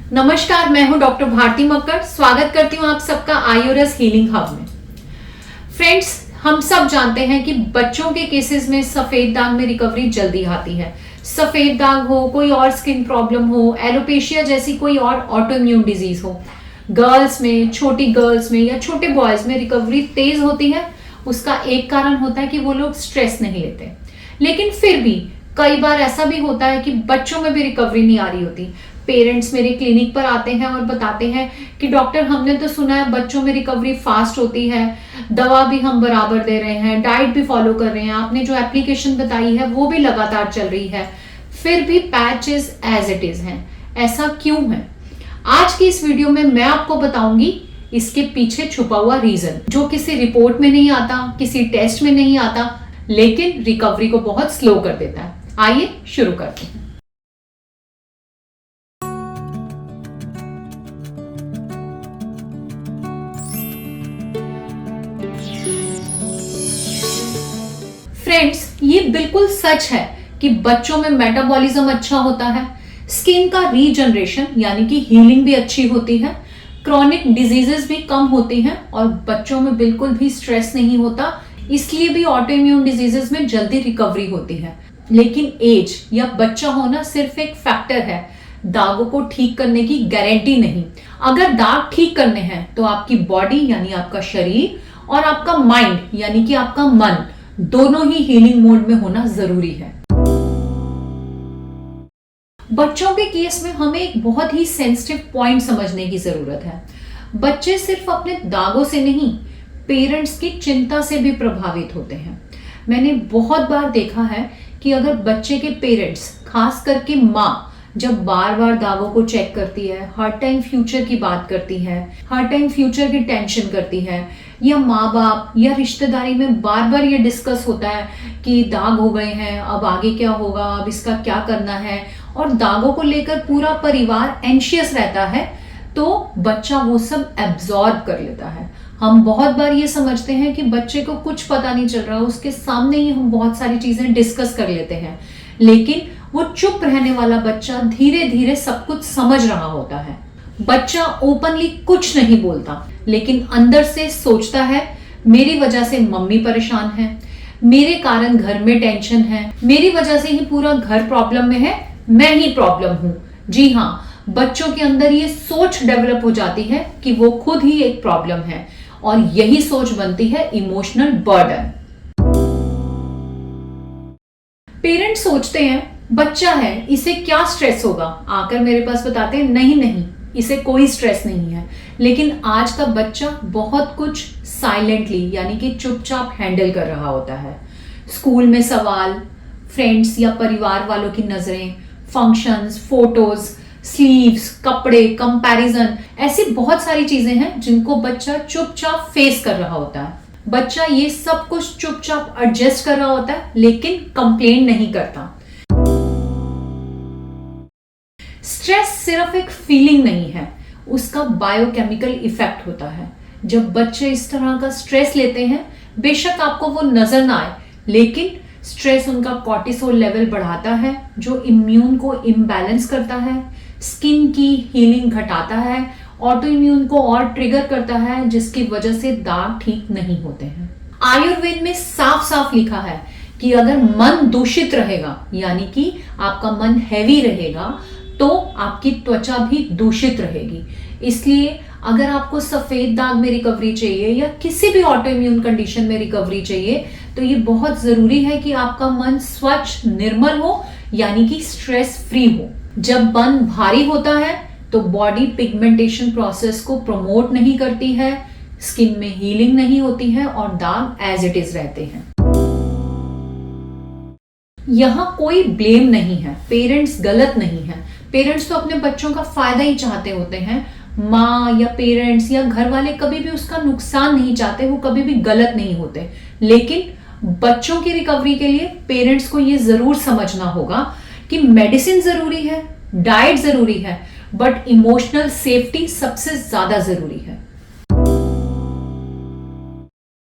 नमस्कार, मैं हूं डॉक्टर भारती मक्कड़। स्वागत करती हूं आप सबका आयुर्स हीलिंग हब में। फ्रेंड्स, हम सब जानते हैं कि बच्चों के केसेस में सफेद दाग में रिकवरी जल्दी आती है। सफेद दाग हो, कोई और स्किन प्रॉब्लम हो, एलोपेशिया जैसी कोई और ऑटो इम्यून डिजीज हो, गर्ल्स में, छोटी गर्ल्स में या छोटे बॉयज में रिकवरी तेज होती है। उसका एक कारण होता है कि वो लोग स्ट्रेस नहीं लेते। लेकिन फिर भी कई बार ऐसा भी होता है कि बच्चों में भी रिकवरी नहीं आ रही होती। पेरेंट्स मेरे क्लिनिक पर आते हैं और बताते हैं कि डॉक्टर, हमने तो सुना है बच्चों में रिकवरी फास्ट होती है, दवा भी हम बराबर दे रहे हैं, डाइट भी फॉलो कर रहे हैं, आपने जो एप्लीकेशन बताई है वो भी लगातार चल रही है, फिर भी पैचेस एज इट इज हैं। ऐसा क्यों है? आज की इस वीडियो में मैं आपको बताऊंगी इसके पीछे छुपा हुआ रीजन, जो किसी रिपोर्ट में नहीं आता, किसी टेस्ट में नहीं आता, लेकिन रिकवरी को बहुत स्लो कर देता है। आइए शुरू करते हैं। फ्रेंड्स, ये बिल्कुल सच है कि बच्चों में मेटाबॉलिज्म अच्छा होता है, स्किन का रीजनरेशन यानी कि हीलिंग भी अच्छी होती है, क्रॉनिक डिजीजेस भी कम होती हैं और बच्चों में बिल्कुल भी स्ट्रेस नहीं होता, इसलिए भी ऑटो इम्यून डिजीजेस में जल्दी रिकवरी होती है। लेकिन एज या बच्चा होना सिर्फ एक फैक्टर है, दागों को ठीक करने की गारंटी नहीं। अगर दाग ठीक करने हैं तो आपकी बॉडी यानी आपका शरीर और आपका माइंड यानी कि आपका मन दोनों ही हीलिंग मोड में होना जरूरी है। बच्चों के केस में हमें एक बहुत ही सेंसिटिव पॉइंट समझने की जरूरत है। बच्चे सिर्फ अपने दागों से नहीं, पेरेंट्स की चिंता से भी प्रभावित होते हैं। मैंने बहुत बार देखा है कि अगर बच्चे के पेरेंट्स, खास करके माँ, जब बार बार दागों को चेक करती है, हर टाइम फ्यूचर की बात करती है, हर टाइम फ्यूचर की टेंशन करती है, या माँ बाप या रिश्तेदारी में बार बार ये डिस्कस होता है कि दाग हो गए हैं, अब आगे क्या होगा, अब इसका क्या करना है, और दागों को लेकर पूरा परिवार एंशियस रहता है, तो बच्चा वो सब एब्जॉर्ब कर लेता है। हम बहुत बार ये समझते हैं कि बच्चे को कुछ पता नहीं चल रहा, उसके सामने ही हम बहुत सारी चीजें डिस्कस कर लेते हैं, लेकिन वो चुप रहने वाला बच्चा धीरे धीरे सब कुछ समझ रहा होता है। बच्चा ओपनली कुछ नहीं बोलता, लेकिन अंदर से सोचता है, मेरी वजह से मम्मी परेशान है, मेरे कारण घर में टेंशन है, मेरी वजह से ही पूरा घर प्रॉब्लम में है, मैं ही प्रॉब्लम हूं। जी हाँ, बच्चों के अंदर ये सोच डेवलप हो जाती है कि वो खुद ही एक प्रॉब्लम है, और यही सोच बनती है इमोशनल बर्डन। पेरेंट्स सोचते हैं बच्चा है, इसे क्या स्ट्रेस होगा, आकर मेरे पास बताते हैं नहीं नहीं, इसे कोई स्ट्रेस नहीं है। लेकिन आज का बच्चा बहुत कुछ साइलेंटली यानी कि चुपचाप हैंडल कर रहा होता है। स्कूल में सवाल, फ्रेंड्स या परिवार वालों की नजरें, फंक्शंस, फोटोज, स्लीव्स, कपड़े, कंपैरिजन, ऐसी बहुत सारी चीजें हैं जिनको बच्चा चुपचाप फेस कर रहा होता है। बच्चा ये सब कुछ चुपचाप एडजस्ट कर रहा होता है, लेकिन कंप्लेन नहीं करता। स्ट्रेस सिर्फ एक फीलिंग नहीं है, उसका बायोकेमिकल इफेक्ट होता है। जब बच्चे इस तरह का स्ट्रेस लेते हैं, बेशक आपको वो नजर ना आए, लेकिन स्ट्रेस उनका कॉर्टिसोल लेवल बढ़ाता है, जो इम्यून को इम्बैलेंस करता है, स्किन की हीलिंग घटाता है, ऑटो इम्यून को और ट्रिगर करता है, जिसकी वजह से दाग ठीक नहीं होते हैं। आयुर्वेद में साफ साफ लिखा है कि अगर मन दूषित रहेगा यानी कि आपका मन हैवी रहेगा, तो आपकी त्वचा भी दूषित रहेगी। इसलिए अगर आपको सफेद दाग में रिकवरी चाहिए या किसी भी ऑटो इम्यून कंडीशन में रिकवरी चाहिए, तो ये बहुत जरूरी है कि आपका मन स्वच्छ, निर्मल हो, यानी कि स्ट्रेस फ्री हो। जब मन भारी होता है तो बॉडी पिगमेंटेशन प्रोसेस को प्रमोट नहीं करती है, स्किन में हीलिंग नहीं होती है और दाग एज इट इज रहते हैं। यहां कोई ब्लेम नहीं है, पेरेंट्स गलत नहीं है। पेरेंट्स तो अपने बच्चों का फायदा ही चाहते होते हैं। माँ या पेरेंट्स या घर वाले कभी भी उसका नुकसान नहीं चाहते, वो कभी भी गलत नहीं होते। लेकिन बच्चों की रिकवरी के लिए पेरेंट्स को ये जरूर समझना होगा कि मेडिसिन जरूरी है, डाइट जरूरी है, बट इमोशनल सेफ्टी सबसे ज्यादा जरूरी है।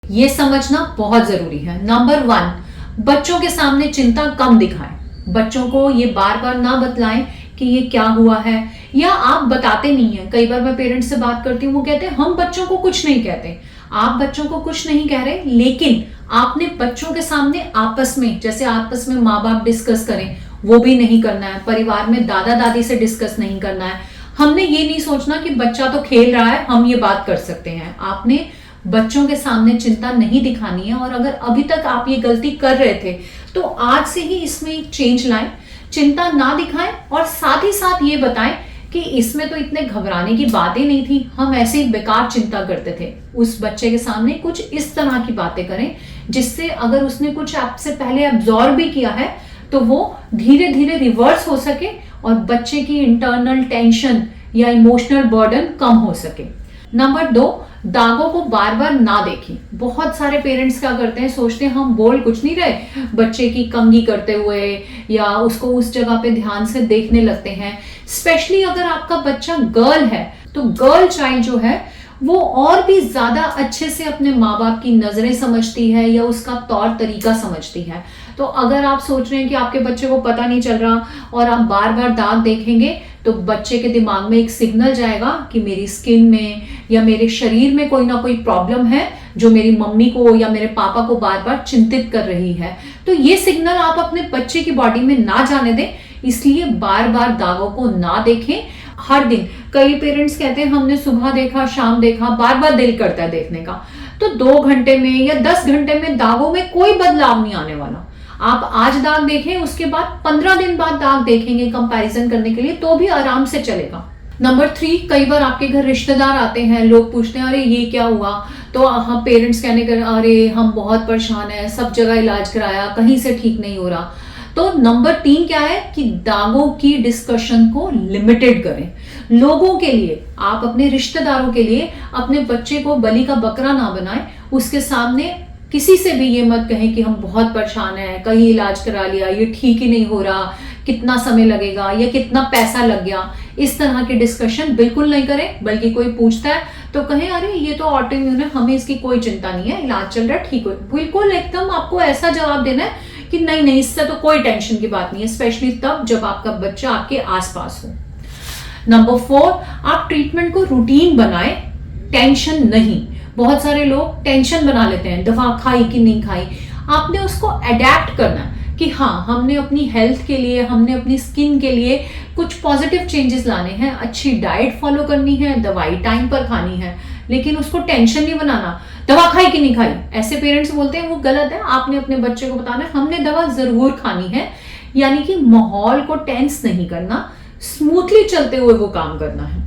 ये समझना बहुत जरूरी है। नंबर 1, बच्चों के सामने चिंता कम दिखाएं। बच्चों को ये बार बार ना बतलाएं कि ये क्या हुआ है, या आप बताते नहीं है। कई बार मैं पेरेंट्स से बात करती हूँ, वो कहते हैं हम बच्चों को कुछ नहीं कहते। आप बच्चों को कुछ नहीं कह रहे, लेकिन आपने बच्चों के सामने आपस में, जैसे आपस में माँ बाप डिस्कस करें, वो भी नहीं करना है। परिवार में दादा दादी से डिस्कस नहीं करना है। हमने ये नहीं सोचना कि बच्चा तो खेल रहा है, हम ये बात कर सकते हैं। आपने बच्चों के सामने चिंता नहीं दिखानी है। और अगर अभी तक आप ये गलती कर रहे थे, तो आज से ही इसमें एक चेंज लाएं। चिंता ना दिखाएं और साथ ही साथ ये बताएं कि इसमें तो इतने घबराने की बात ही नहीं थी, हम ऐसे ही बेकार चिंता करते थे। उस बच्चे के सामने कुछ इस तरह की बातें करें जिससे अगर उसने कुछ आपसे पहले एब्जॉर्ब भी किया है तो वो धीरे धीरे रिवर्स हो सके और बच्चे की इंटरनल टेंशन या इमोशनल बर्डन कम हो सके। नंबर 2, दागों को बार बार ना देखें। बहुत सारे पेरेंट्स क्या करते हैं, सोचते हैं हम बोल कुछ नहीं रहे, बच्चे की कंघी करते हुए या उसको उस जगह पे ध्यान से देखने लगते हैं। स्पेशली अगर आपका बच्चा गर्ल है तो गर्ल चाइल्ड जो है वो और भी ज्यादा अच्छे से अपने माँ बाप की नजरें समझती है या उसका तौर तरीका समझती है। तो अगर आप सोच रहे हैं कि आपके बच्चे को पता नहीं चल रहा और आप बार बार दाग देखेंगे, तो बच्चे के दिमाग में एक सिग्नल जाएगा कि मेरी स्किन में या मेरे शरीर में कोई ना कोई प्रॉब्लम है जो मेरी मम्मी को या मेरे पापा को बार बार चिंतित कर रही है। तो ये सिग्नल आप अपने बच्चे की बॉडी में ना जाने दें, इसलिए बार बार दागों को ना देखें हर दिन। कई पेरेंट्स कहते हैं हमने सुबह देखा, शाम देखा, बार बार दिल करता है देखने का। तो 2 घंटे में या 10 घंटे में दागों में कोई बदलाव नहीं आने वाला। आप आज दाग देखें, उसके बाद 15 दिन बाद दाग देखेंगे कंपैरिजन करने के लिए, तो भी आराम से चलेगा। नंबर 3, कई बार आपके घर रिश्तेदार आते हैं, लोग पूछते हैं अरे ये क्या हुआ, तो हम पेरेंट्स कहने कर अरे हम बहुत परेशान हैं, सब जगह इलाज कराया, कहीं से ठीक नहीं हो रहा। तो नंबर 3 क्या है कि दागों की डिस्कशन को लिमिटेड करें। लोगों के लिए, आप अपने रिश्तेदारों के लिए अपने बच्चे को बलि का बकरा ना बनाएं। उसके सामने किसी से भी ये मत कहें कि हम बहुत परेशान हैं, कहीं इलाज करा लिया, ये ठीक ही नहीं हो रहा, कितना समय लगेगा या कितना पैसा लग गया। इस तरह की डिस्कशन बिल्कुल नहीं करें। बल्कि कोई पूछता है तो कहें अरे ये तो ऑटोइम्यून है, हमें इसकी कोई चिंता नहीं है, इलाज चल रहा है, ठीक हो। बिल्कुल एकदम आपको ऐसा जवाब देना है कि नहीं नहीं, इससे तो कोई टेंशन की बात नहीं है, स्पेशली तब जब आपका बच्चा आपके आसपास हो। नंबर 4, आप ट्रीटमेंट को रूटीन बनाएं, टेंशन नहीं। बहुत सारे लोग टेंशन बना लेते हैं, दवा खाई कि नहीं खाई। आपने उसको अडेप्ट करना है कि हाँ, हमने अपनी हेल्थ के लिए, हमने अपनी स्किन के लिए कुछ पॉजिटिव चेंजेस लाने हैं, अच्छी डाइट फॉलो करनी है, दवाई टाइम पर खानी है, लेकिन उसको टेंशन नहीं बनाना। दवा खाई कि नहीं खाई, ऐसे पेरेंट्स बोलते हैं, वो गलत है। आपने अपने बच्चे को बताना है हमने दवा जरूर खानी है, यानी कि माहौल को टेंस नहीं करना, स्मूथली चलते हुए वो काम करना है।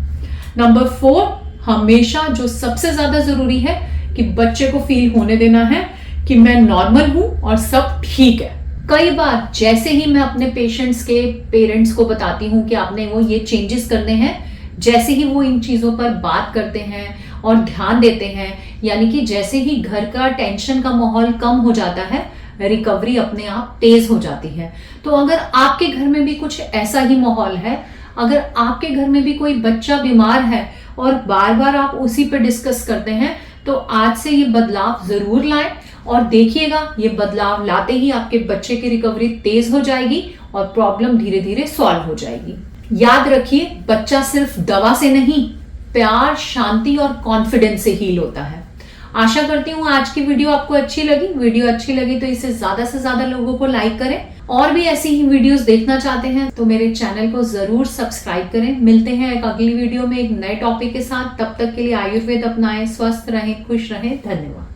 नंबर 4, हमेशा जो सबसे ज्यादा जरूरी है कि बच्चे को फील होने देना है कि मैं नॉर्मल हूं और सब ठीक है। कई बार जैसे ही मैं अपने पेशेंट्स के पेरेंट्स को बताती हूँ कि आपने वो ये चेंजेस करने हैं, जैसे ही वो इन चीजों पर बात करते हैं और ध्यान देते हैं, यानी कि जैसे ही घर का टेंशन का माहौल कम हो जाता है, रिकवरी अपने आप तेज हो जाती है। तो अगर आपके घर में भी कुछ ऐसा ही माहौल है, अगर आपके घर में भी कोई बच्चा बीमार है और बार बार आप उसी पे डिस्कस करते हैं, तो आज से ये बदलाव जरूर लाएं और देखिएगा ये बदलाव लाते ही आपके बच्चे की रिकवरी तेज हो जाएगी और प्रॉब्लम धीरे धीरे सॉल्व हो जाएगी। याद रखिए, बच्चा सिर्फ दवा से नहीं, प्यार, शांति और कॉन्फिडेंस से हील होता है। आशा करती हूँ आज की वीडियो आपको अच्छी लगी। वीडियो अच्छी लगी तो इसे ज्यादा से ज्यादा लोगों को लाइक करें। और भी ऐसी ही वीडियोस देखना चाहते हैं तो मेरे चैनल को जरूर सब्सक्राइब करें। मिलते हैं एक अगली वीडियो में एक नए टॉपिक के साथ। तब तक के लिए आयुर्वेद अपनाएं, स्वस्थ रहें, खुश रहें। धन्यवाद।